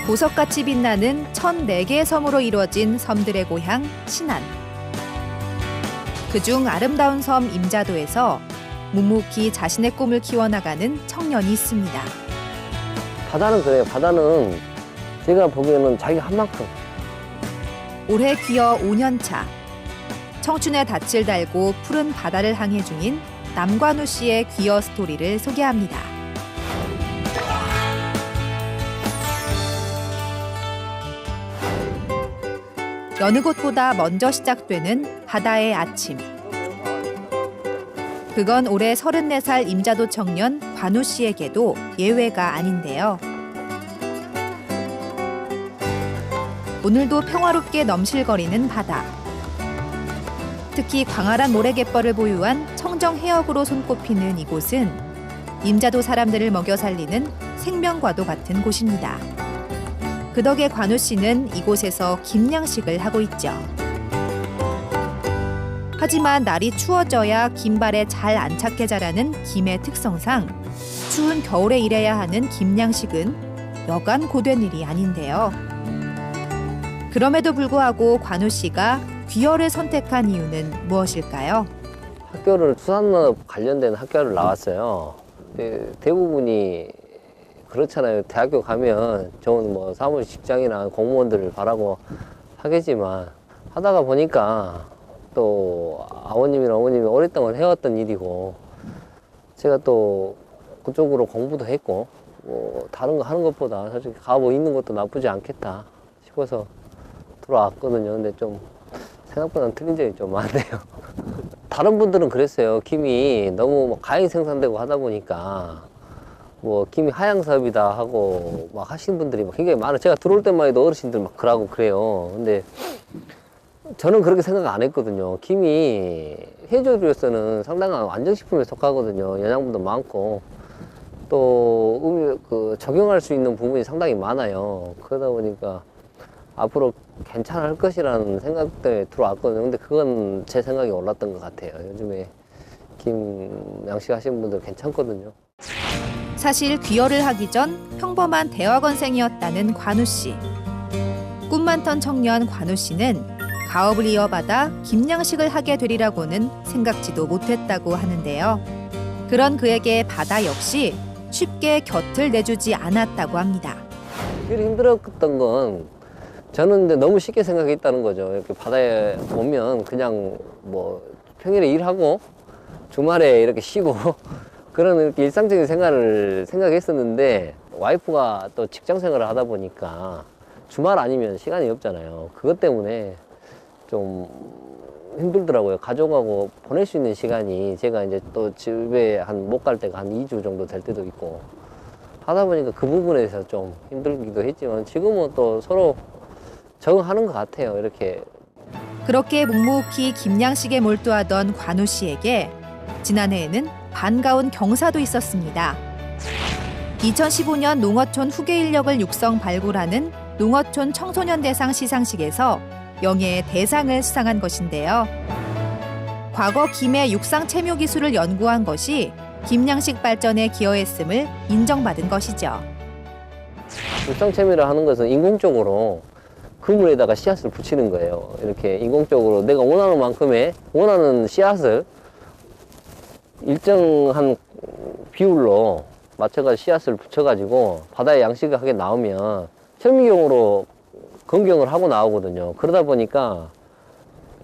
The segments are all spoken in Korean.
보석같이 빛나는 1004개의 섬으로 이루어진 섬들의 고향 신안. 그중 아름다운 섬 임자도에서 묵묵히 자신의 꿈을 키워나가는 청년이 있습니다. 바다는 그래요. 바다는 제가 보기에는 자기가 한 만큼. 올해 귀여 5년 차. 청춘의 닻을 달고 푸른 바다를 항해 중인 남관우 씨의 귀여 스토리를 소개합니다. 여느 곳보다 먼저 시작되는 바다의 아침. 그건 올해 34살 임자도 청년 관우 씨에게도 예외가 아닌데요. 오늘도 평화롭게 넘실거리는 바다. 특히 광활한 모래갯벌을 보유한 청정 해역으로 손꼽히는 이곳은 임자도 사람들을 먹여 살리는 생명과도 같은 곳입니다. 그 덕에 관우 씨는 이곳에서 김양식을 하고 있죠. 하지만 날이 추워져야 김발에 잘 안착해 자라는 김의 특성상 추운 겨울에 일해야 하는 김양식은 여간 고된 일이 아닌데요. 그럼에도 불구하고 관우 씨가 귀여를 선택한 이유는 무엇일까요? 학교를 수산업 관련된 학교를 나왔어요. 근데 대부분이 그렇잖아요. 대학교 가면 좋은 뭐 사무실 직장이나 공무원들을 바라고 하겠지만 하다가 보니까 또 아버님이나 어머님이 오랫동안 해왔던 일이고 제가 또 그쪽으로 공부도 했고 뭐 다른 거 하는 것보다 솔직히 가고 있는 것도 나쁘지 않겠다 싶어서 들어왔거든요. 근데 좀 생각보다는 틀린 점이 좀 많네요. 다른 분들은 그랬어요. 김이 너무 뭐 과잉 생산되고 하다 보니까 뭐 김이 하향 사업이다 하고 막 하시는 분들이 막 굉장히 많아요. 제가 들어올 때만 해도 어르신들 막 그러고 그래요. 근데 저는 그렇게 생각 안 했거든요. 김이 해조류로서는 상당한 안정식품에 속하거든요. 영양분도 많고 또 적용할 수 있는 부분이 상당히 많아요. 그러다 보니까 앞으로 괜찮을 것이라는 생각 때문에 들어왔거든요. 근데 그건 제 생각이 올랐던 것 같아요. 요즘에 김 양식 하시는 분들 괜찮거든요. 사실 귀여를 하기 전 평범한 대학원생이었다는 관우 씨. 꿈 많던 청년 관우 씨는 가업을 이어받아 김양식을 하게 되리라고는 생각지도 못했다고 하는데요. 그런 그에게 바다 역시 쉽게 곁을 내주지 않았다고 합니다. 제일 힘들었던 건 저는 이제 너무 쉽게 생각했다는 거죠. 이렇게 바다에 오면 그냥 뭐 평일에 일하고 주말에 이렇게 쉬고 그런 이렇게 일상적인 생활을 생각했었는데 와이프가 또 직장 생활을 하다 보니까 주말 아니면 시간이 없잖아요. 그것 때문에 좀 힘들더라고요. 가족하고 보낼 수 있는 시간이 제가 이제 또 집에 못 갈 때가 한 2주 정도 될 때도 있고 하다 보니까 그 부분에서 좀 힘들기도 했지만 지금은 또 서로 적응하는 것 같아요. 이렇게. 그렇게 묵묵히 김양식에 몰두하던 관우 씨에게 지난해에는 반가운 경사도 있었습니다. 2015년 농어촌 후계 인력을 육성 발굴하는 농어촌 청소년 대상 시상식에서 영예의 대상을 수상한 것인데요. 과거 김의 육상 채묘 기술을 연구한 것이 김양식 발전에 기여했음을 인정받은 것이죠. 육상 채미를 하는 것은 인공적으로 그물에다가 씨앗을 붙이는 거예요. 이렇게 인공적으로 내가 원하는 만큼의 원하는 씨앗을 일정한 비율로 맞춰가 씨앗을 붙여가지고 바다에 양식을 하게 나오면 현미경으로 검경을 하고 나오거든요. 그러다 보니까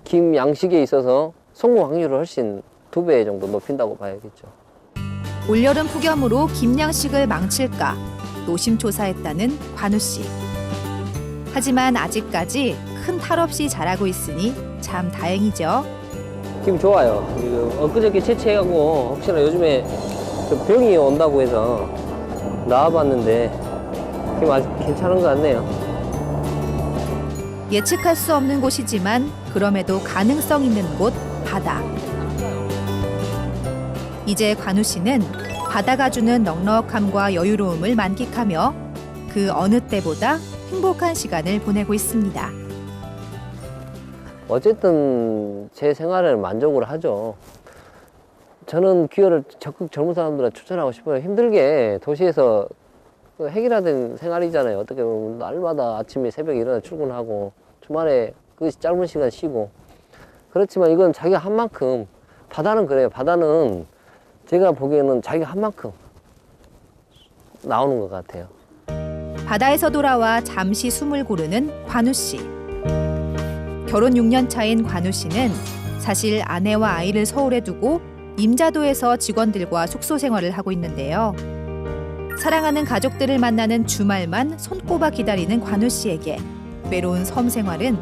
김 양식에 있어서 성공 확률을 훨씬 2배 정도 높인다고 봐야겠죠. 올여름 폭염으로 김양식을 망칠까 노심초사했다는 관우 씨. 하지만 아직까지 큰 탈 없이 자라고 있으니 참 다행이죠. 김 좋아요. 엊그저께 채취해가고 혹시나 요즘에 병이 온다고 해서 나와봤는데 김 아직 괜찮은 것 같네요. 예측할 수 없는 곳이지만 그럼에도 가능성 있는 곳 바다. 이제 관우 씨는 바다가 주는 넉넉함과 여유로움을 만끽하며 그 어느 때보다 행복한 시간을 보내고 있습니다. 어쨌든 제 생활에 만족을 하죠. 저는 귀여를 적극 젊은 사람들한테 추천하고 싶어요. 힘들게 도시에서 그 해결화된 생활이잖아요. 어떻게 보면 날마다 아침에 새벽에 일어나 출근하고 주말에 그 짧은 시간 쉬고. 그렇지만 이건 자기가 한 만큼, 바다는 그래요. 바다는 제가 보기에는 자기가 한 만큼 나오는 것 같아요. 바다에서 돌아와 잠시 숨을 고르는 관우 씨. 결혼 6년 차인 관우 씨는 사실 아내와 아이를 서울에 두고 임자도에서 직원들과 숙소 생활을 하고 있는데요. 사랑하는 가족들을 만나는 주말만 손꼽아 기다리는 관우 씨에게 외로운 섬 생활은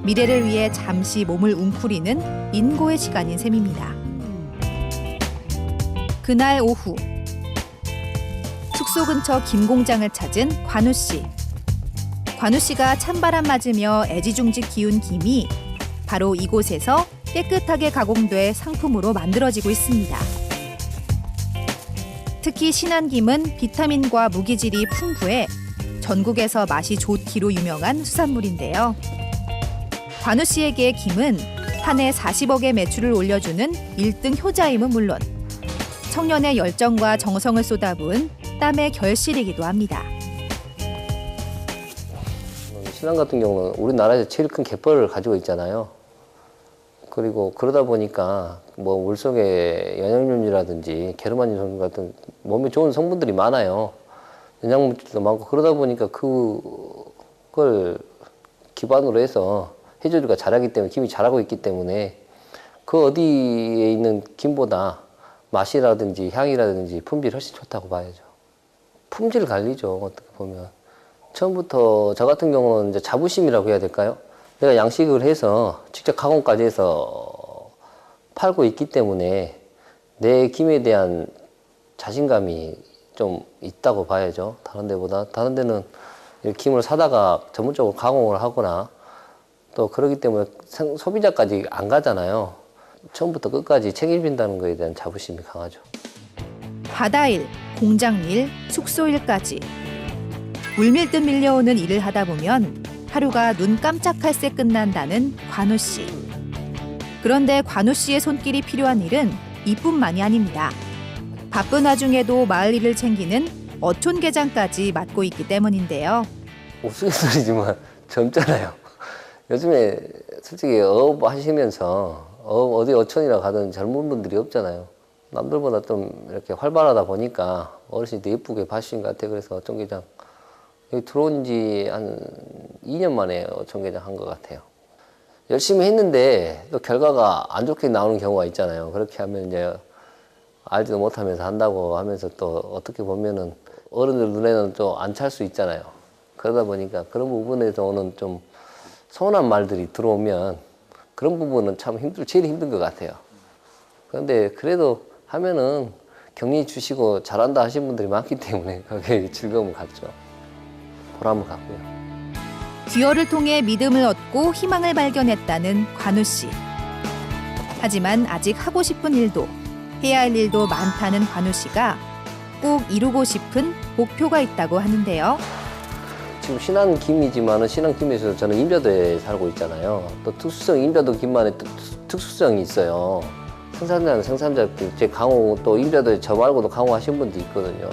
미래를 위해 잠시 몸을 웅크리는 인고의 시간인 셈입니다. 그날 오후 숙소 근처 김 공장을 찾은 관우 씨. 관우 씨가 찬바람 맞으며 애지중지 기운 김이 바로 이곳에서 깨끗하게 가공돼 상품으로 만들어지고 있습니다. 특히 신안김은 비타민과 무기질이 풍부해 전국에서 맛이 좋기로 유명한 수산물인데요. 관우 씨에게 김은 한 해 40억의 매출을 올려주는 1등 효자임은 물론 청년의 열정과 정성을 쏟아부은 땀의 결실이기도 합니다. 신안 같은 경우는 우리나라에서 제일 큰 갯벌을 가지고 있잖아요. 그리고 그러다 보니까 뭐 물속에 연양균이라든지 게르마늄 같은 몸에 좋은 성분들이 많아요. 영양물질도 많고 그러다 보니까 그걸 기반으로 해서 해조류가 자라기 때문에 김이 자라고 있기 때문에 그 어디에 있는 김보다 맛이라든지 향이라든지 품질이 훨씬 좋다고 봐야죠. 품질 관리죠. 어떻게 보면 처음부터 저 같은 경우는 이제 자부심이라고 해야 될까요? 내가 양식을 해서 직접 가공까지 해서 팔고 있기 때문에 내 김에 대한 자신감이 좀 있다고 봐야죠. 다른 데보다. 다른 데는 김을 사다가 전문적으로 가공을 하거나 또 그러기 때문에 소비자까지 안 가잖아요. 처음부터 끝까지 책임진다는 것에 대한 자부심이 강하죠. 바다일, 공장일, 숙소일까지 물밀듯 밀려오는 일을 하다 보면 하루가 눈 깜짝할 새 끝난다는 관우 씨. 그런데 관우 씨의 손길이 필요한 일은 이뿐만이 아닙니다. 바쁜 와중에도 마을 일을 챙기는 어촌계장까지 맡고 있기 때문인데요. 우스갯소리지만 젊잖아요. 요즘에 솔직히 어업 하시면서 어디 어촌이나 가든 젊은 분들이 없잖아요. 남들보다 좀 이렇게 활발하다 보니까 어르신도 예쁘게 봐주신 것 같아요. 그래서 어촌계장 여기 들어온 지 한 2년 만에 어촌계장 한 것 같아요. 열심히 했는데 또 결과가 안 좋게 나오는 경우가 있잖아요. 그렇게 하면 이제 알지도 못하면서 한다고 하면서 또 어떻게 보면은 어른들 눈에는 좀 안 찰 수 있잖아요. 그러다 보니까 그런 부분에서 오는 좀 서운한 말들이 들어오면 그런 부분은 참 제일 힘든 것 같아요. 그런데 그래도 하면은 격려 주시고 잘한다 하신 분들이 많기 때문에 그게 즐거움을 갖죠. 보람을 갖고요. 귀여를 통해 믿음을 얻고 희망을 발견했다는 관우 씨. 하지만 아직 하고 싶은 일도 해야 할 일도 많다는 관우 씨가 꼭 이루고 싶은 목표가 있다고 하는데요. 지금 신안김이지만은 신안김에서 저는 임자도에 살고 있잖아요. 또 임자도 김만의 특수성이 있어요. 생산자들, 제 강호 또 임자도에 저 말고도 강호하신 분도 있거든요.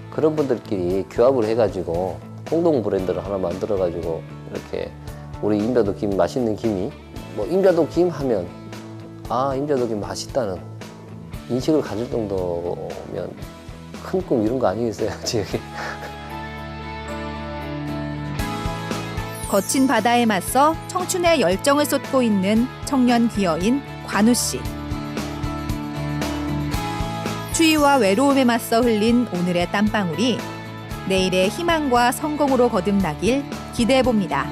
그런 분들끼리 규합을 해가지고 공동 브랜드를 하나 만들어가지고 이렇게 우리 임자도 김 맛있는 김이 뭐 임자도 김 하면 아 임자도 김 맛있다는 인식을 가질 정도면 큰 꿈 이런 거 아니겠어요, 지역에. 거친 바다에 맞서 청춘의 열정을 쏟고 있는 청년 귀여인 관우 씨. 추위와 외로움에 맞서 흘린 오늘의 땀방울이 내일의 희망과 성공으로 거듭나길 기대해 봅니다.